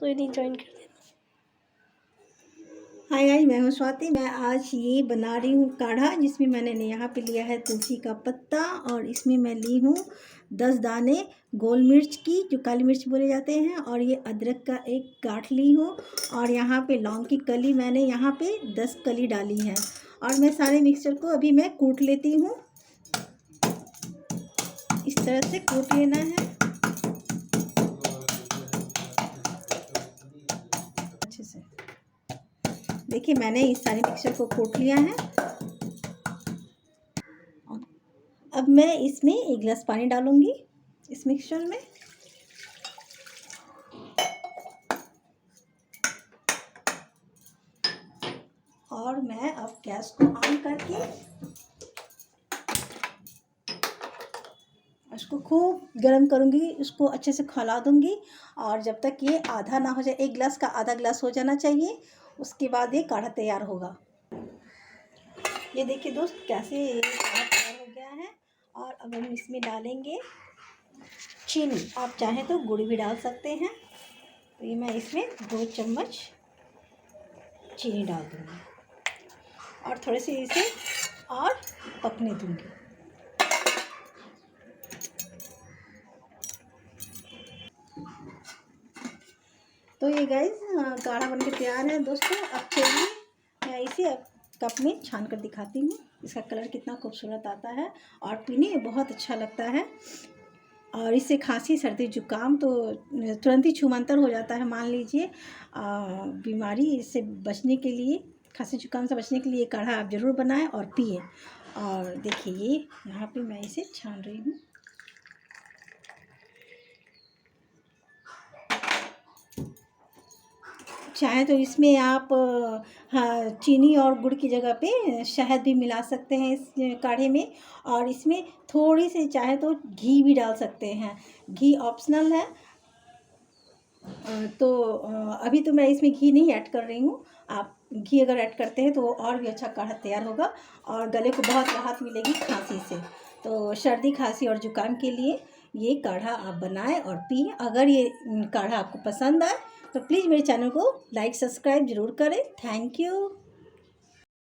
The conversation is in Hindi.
तो यदि ज्वाइन कर देना। हाय गाइस, मैं हूँ स्वाति। मैं आज ये बना रही हूँ काढ़ा, जिसमें मैंने यहाँ पे लिया है तुलसी का पत्ता और इसमें मैं ली हूँ 10 दाने गोल मिर्च की, जो काली मिर्च बोले जाते हैं, और ये अदरक का एक गांठ ली हूँ, और यहाँ पे लौंग की कली मैंने यहाँ पे 10 कली डाली है। और मैं सारे मिक्सचर को अभी मैं कूट लेती हूँ। इस तरह से कूट लेना है अच्छे से। देखिए, मैंने इस सारे मिक्सचर को कूट लिया है। अब मैं इसमें 1 गिलास पानी डालूंगी इस मिक्सचर में। और मैं अब गैस को ऑन करके इसको खूब गर्म करूंगी, इसको अच्छे से खौला दूंगी, और जब तक ये आधा ना हो जाए, 1 गिलास का आधा गिलास हो जाना चाहिए, उसके बाद ये काढ़ा तैयार होगा। ये देखिए दोस्त, कैसे ये काढ़ा तैयार हो गया है। और अब हम इसमें डालेंगे चीनी। आप चाहें तो गुड़ भी डाल सकते हैं। तो ये मैं इसमें 2 चम्मच चीनी डाल दूँगी और थोड़े से इसे और पकने दूँगी। तो ये गाइस काढ़ा बनके तैयार है दोस्तों। अब चलिए मैं इसे अब कप में छान कर दिखाती हूँ। इसका कलर कितना खूबसूरत आता है और पीने में बहुत अच्छा लगता है। और इससे खांसी, सर्दी, जुकाम तो तुरंत ही छूमंतर हो जाता है। मान लीजिए बीमारी से बचने के लिए, खांसी जुकाम से बचने के लिए काढ़ा आप ज़रूर बनाएं और पिए। और देखिए, ये यहाँ पे मैं इसे छान रही हूँ। चाहे तो इसमें आप हाँ, चीनी और गुड़ की जगह पे शहद भी मिला सकते हैं इस काढ़े में। और इसमें थोड़ी सी चाहे तो घी भी डाल सकते हैं। घी ऑप्शनल है। तो अभी तो मैं इसमें घी नहीं ऐड कर रही हूँ। आप घी अगर ऐड करते हैं तो और भी अच्छा काढ़ा तैयार होगा और गले को बहुत राहत मिलेगी खांसी से। तो सर्दी, खांसी और जुकाम के लिए ये काढ़ा आप बनाएं और पिए। अगर ये काढ़ा आपको पसंद आए तो प्लीज़ मेरे चैनल को लाइक, सब्सक्राइब ज़रूर करें। Thank you.